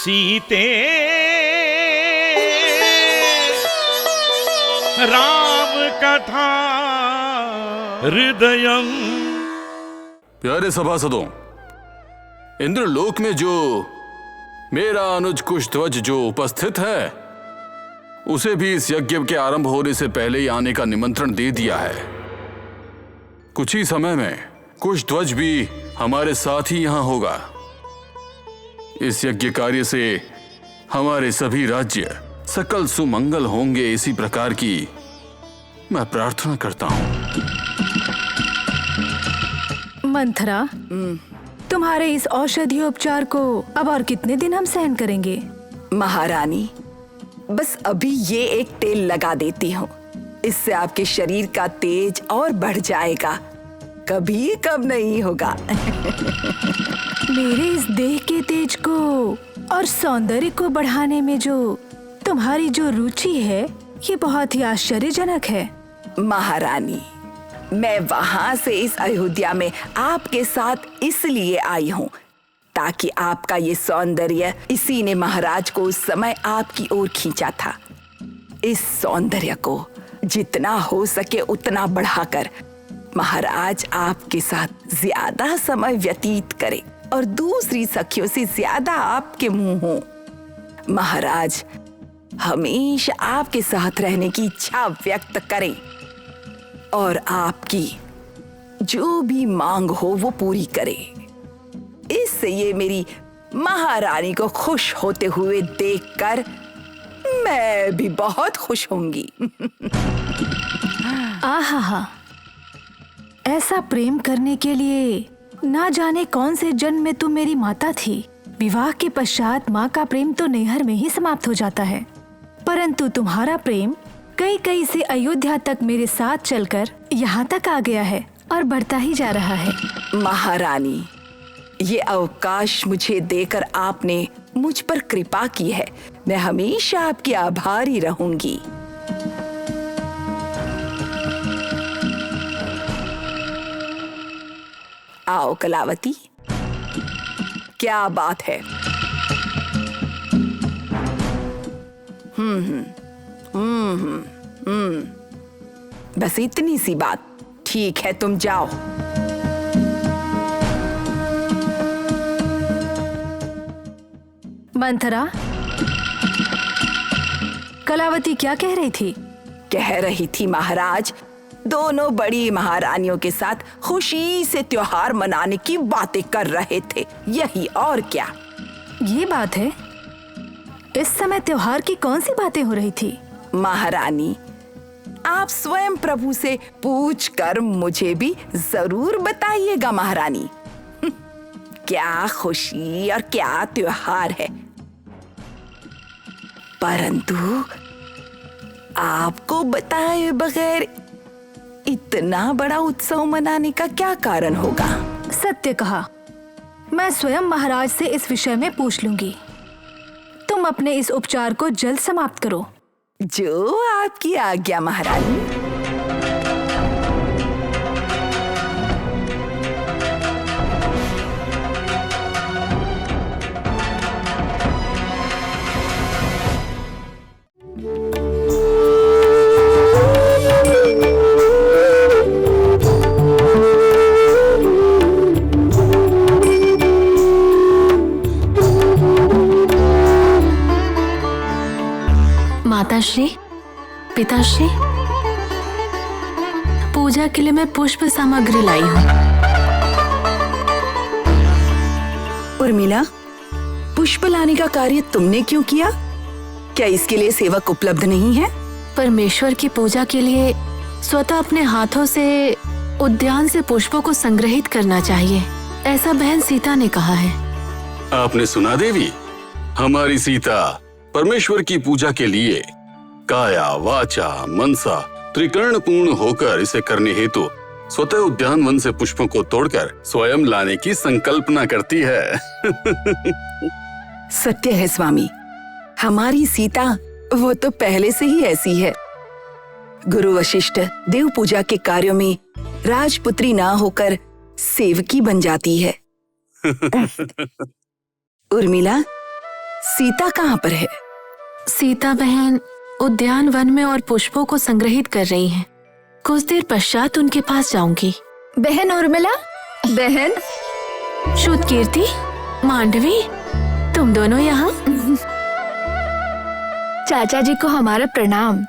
सीते राम कथा हृदयम। प्यारे सभासदों, इंद्रलोक में जो मेरा अनुज कुशध्वज जो उपस्थित है, उसे भी इस यज्ञ के आरंभ होने से पहले ही आने का निमंत्रण दे दिया है। कुछ ही समय में कुशध्वज भी हमारे साथ ही यहां होगा। इस यज्ञ कार्य से हमारे सभी राज्य सकल सुमंगल होंगे, इसी प्रकार की मैं प्रार्थना करता हूं। मंथरा, तुम्हारे इस औषधि उपचार को अब और कितने दिन हम सहन करेंगे? महारानी, बस अभी ये एक तेल लगा देती हूँ, इससे आपके शरीर का तेज और बढ़ जाएगा, कभी कम नहीं होगा। मेरे इस देह के तेज को और सौंदर्य को बढ़ाने में जो तुम्हारी जो रुचि है, ये बहुत ही आश्चर्यजनक है। महारानी, मैं वहाँ से इस अयोध्या में आपके साथ इसलिए आई हूँ ताकि आपका ये सौंदर्य, इसी ने महाराज को उस समय आपकी ओर खींचा था। इस सौंदर्य को जितना हो सके उतना बढ़ाकर महाराज आपके साथ ज्यादा समय व्यतीत करे और दूसरी सखियों से ज्यादा आपके मुंह हो। महाराज हमेशा आपके साथ रहने की इच्छा व्यक्त करें और आपकी जो भी मांग हो वो पूरी करें। इससे ये मेरी महारानी को खुश होते हुए देखकर मैं भी बहुत खुश होंगी। आहा, ऐसा प्रेम करने के लिए ना जाने कौन से जन्म में तुम मेरी माता थी। विवाह के पश्चात माँ का प्रेम तो नैहर में ही समाप्त हो जाता है, परंतु तुम्हारा प्रेम कई कई से अयोध्या तक मेरे साथ चलकर यहाँ तक आ गया है और बढ़ता ही जा रहा है। महारानी, ये अवकाश मुझे देकर आपने मुझ पर कृपा की है। मैं हमेशा आपकी आभारी रहूंगी। आओ कलावती, क्या बात है? बस इतनी सी बात। ठीक है, तुम जाओ। मंथरा, कलावती क्या कह रही थी? कह रही थी महाराज, दोनों बड़ी महारानियों के साथ खुशी से त्योहार मनाने की बातें कर रहे थे, यही और क्या। ये बात है? इस समय त्योहार की कौन सी बातें हो रही थी? महारानी, आप स्वयं प्रभु से पूछकर मुझे भी जरूर बताइएगा महारानी। क्या खुशी और क्या त्योहार है, परंतु आपको बताए बगैर इतना बड़ा उत्सव मनाने का क्या कारण होगा? सत्य कहा, मैं स्वयं महाराज से इस विषय में पूछ लूंगी। तुम अपने इस उपचार को जल्द समाप्त करो। जो आपकी आज्ञा महारानी। माताश्री, पिताश्री, पूजा के लिए मैं पुष्प सामग्री लाई हूँ। उर्मिला, पुष्प लाने का कार्य तुमने क्यों किया? क्या इसके लिए सेवक उपलब्ध नहीं है? परमेश्वर की पूजा के लिए स्वतः अपने हाथों से उद्यान से पुष्पों को संग्रहित करना चाहिए, ऐसा बहन सीता ने कहा है। आपने सुना देवी, हमारी सीता परमेश्वर की पूजा के लिए काया वाचा मनसा त्रिकर्ण पूर्ण होकर इसे करने हेतु स्वतः उद्यान वन से पुष्पों को तोड़कर स्वयं लाने की संकल्पना करती है। सत्य है स्वामी, हमारी सीता वो तो पहले से ही ऐसी है। गुरु वशिष्ठ देव पूजा के कार्यों में राजपुत्री ना होकर सेवकी बन जाती है। उर्मिला, सीता कहाँ पर है? सीता बहन उद्यान वन में और पुष्पों को संग्रहित कर रही हैं। कुछ देर पश्चात उनके पास जाऊंगी। बहन उर्मिला, बहन शुद्ध कीर्ति, मांडवी, तुम दोनों यहाँ? चाचा जी को हमारा प्रणाम।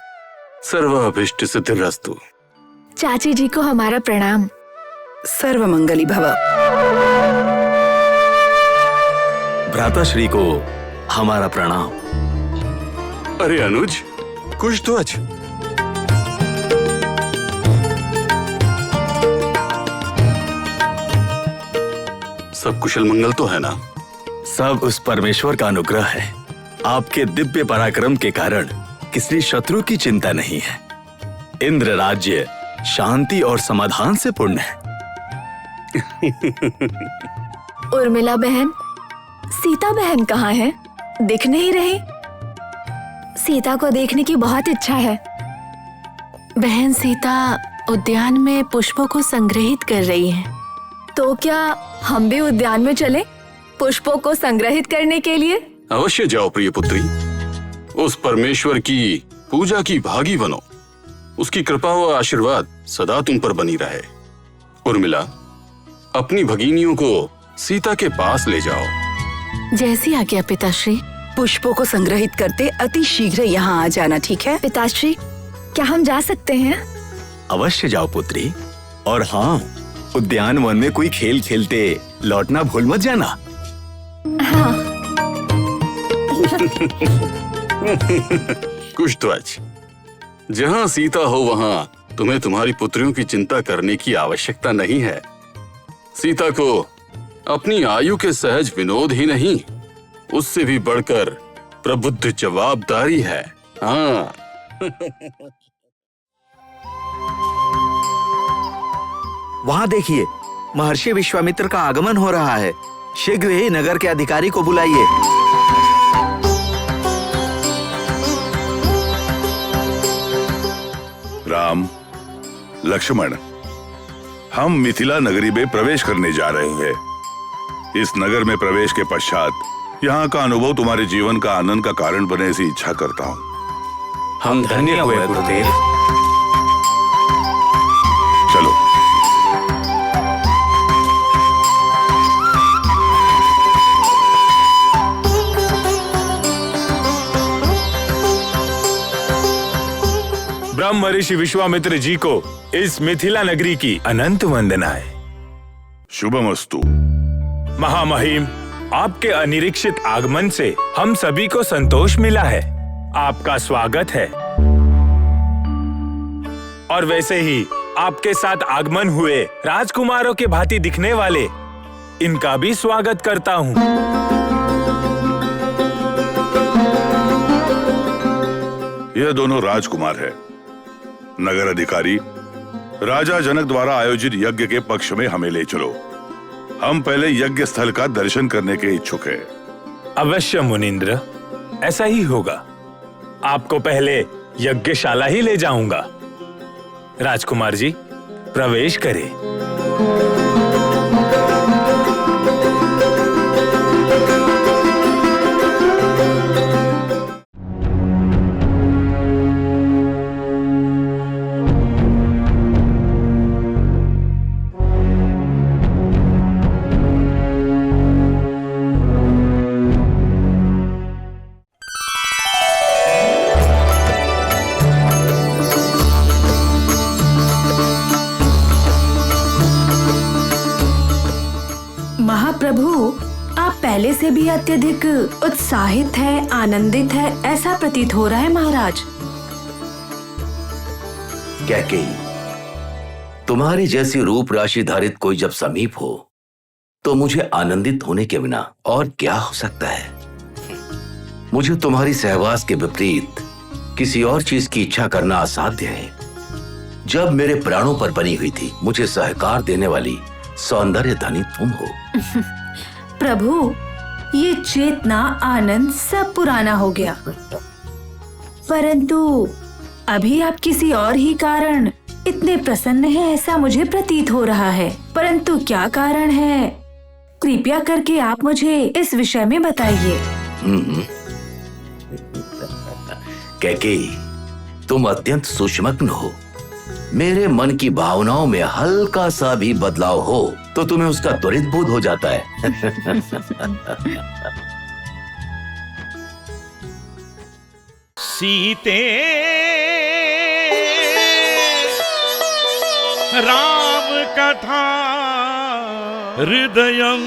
सर्वाभीष्ट सिद्धिरस्तु। चाची जी को हमारा प्रणाम। सर्वमंगली भव। भ्राताश्री को हमारा प्रणाम। अरे अनुज, कुशध्वज, सब कुशल मंगल तो है ना? सब उस परमेश्वर का अनुग्रह है। आपके दिव्य पराक्रम के कारण किसी शत्रु की चिंता नहीं है। इंद्र राज्य शांति और समाधान से पूर्ण है। उर्मिला बहन, सीता बहन कहाँ है? दिख नहीं रही। सीता को देखने की बहुत इच्छा है। बहन सीता उद्यान में पुष्पों को संग्रहित कर रही हैं। तो क्या हम भी उद्यान में चलें पुष्पों को संग्रहित करने के लिए? अवश्य जाओ प्रिय पुत्री। उस परमेश्वर की पूजा की भागी बनो। उसकी कृपा व आशीर्वाद सदा तुम पर बनी रहे। उर्मिला, अपनी भगिनियों को सीता के पास ले जाओ। जैसी आज्ञा पिताश्री। पुष्पों को संग्रहित करते अति शीघ्र यहाँ आ जाना, ठीक है? पिताश्री, क्या हम जा सकते हैं? अवश्य जाओ पुत्री। और हाँ, उद्यान वन में कोई खेल खेलते लौटना भूल मत जाना। हाँ। कुशध्वज, जहाँ सीता हो वहाँ तुम्हें तुम्हारी पुत्रियों की चिंता करने की आवश्यकता नहीं है। सीता को अपनी आयु के सहज विनोद ही नहीं, उससे भी बढ़कर प्रबुद्ध जवाबदारी है। हाँ। वहाँ देखिए, महर्षि विश्वामित्र का आगमन हो रहा है। शीघ्र ही नगर के अधिकारी को बुलाइए। राम, लक्ष्मण, हम मिथिला नगरी में प्रवेश करने जा रहे हैं। इस नगर में प्रवेश के पश्चात यहाँ का अनुभव तुम्हारे जीवन का आनंद का कारण बने, ऐसी इच्छा करता हूँ। हम धन्य हुए गुरुदेव। चलो। ब्रह्म ऋषि विश्वामित्र जी को इस मिथिला नगरी की अनंत वंदनाएं। शुभमस्तु। महामहिम, आपके अनिरीक्षित आगमन से हम सभी को संतोष मिला है। आपका स्वागत है। और वैसे ही आपके साथ आगमन हुए राजकुमारों के भांति दिखने वाले इनका भी स्वागत करता हूँ। यह दोनों राजकुमार है। नगर अधिकारी, राजा जनक द्वारा आयोजित यज्ञ के पक्ष में हमें ले चलो। हम पहले यज्ञ स्थल का दर्शन करने के इच्छुक हैं। अवश्य मुनींद्र, ऐसा ही होगा। आपको पहले यज्ञशाला ही ले जाऊंगा। राजकुमार जी, प्रवेश करें। महाप्रभु, आप पहले से भी अत्यधिक उत्साहित है, आनंदित है, ऐसा प्रतीत हो रहा है महाराज। कैकेयी, तुम्हारे जैसी रूप राशि धारित कोई जब समीप हो तो मुझे आनंदित होने के बिना और क्या हो सकता है। मुझे तुम्हारी सहवास के विपरीत किसी और चीज की इच्छा करना असाध्य है। जब मेरे प्राणों पर बनी हुई थी, मुझे सहकार देने वाली सौंदर्य धनी तुम हो। प्रभु, ये चेतना आनंद सब पुराना हो गया, परंतु अभी आप किसी और ही कारण इतने प्रसन्न हैं ऐसा मुझे प्रतीत हो रहा है। परंतु क्या कारण है, कृपया करके आप मुझे इस विषय में बताइए। कैकेयी, तुम अत्यंत सूक्ष्मज्ञ हो। मेरे मन की भावनाओं में हल्का सा भी बदलाव हो तो तुम्हें उसका त्वरित बोध हो जाता है। सीते राम कथा हृदयं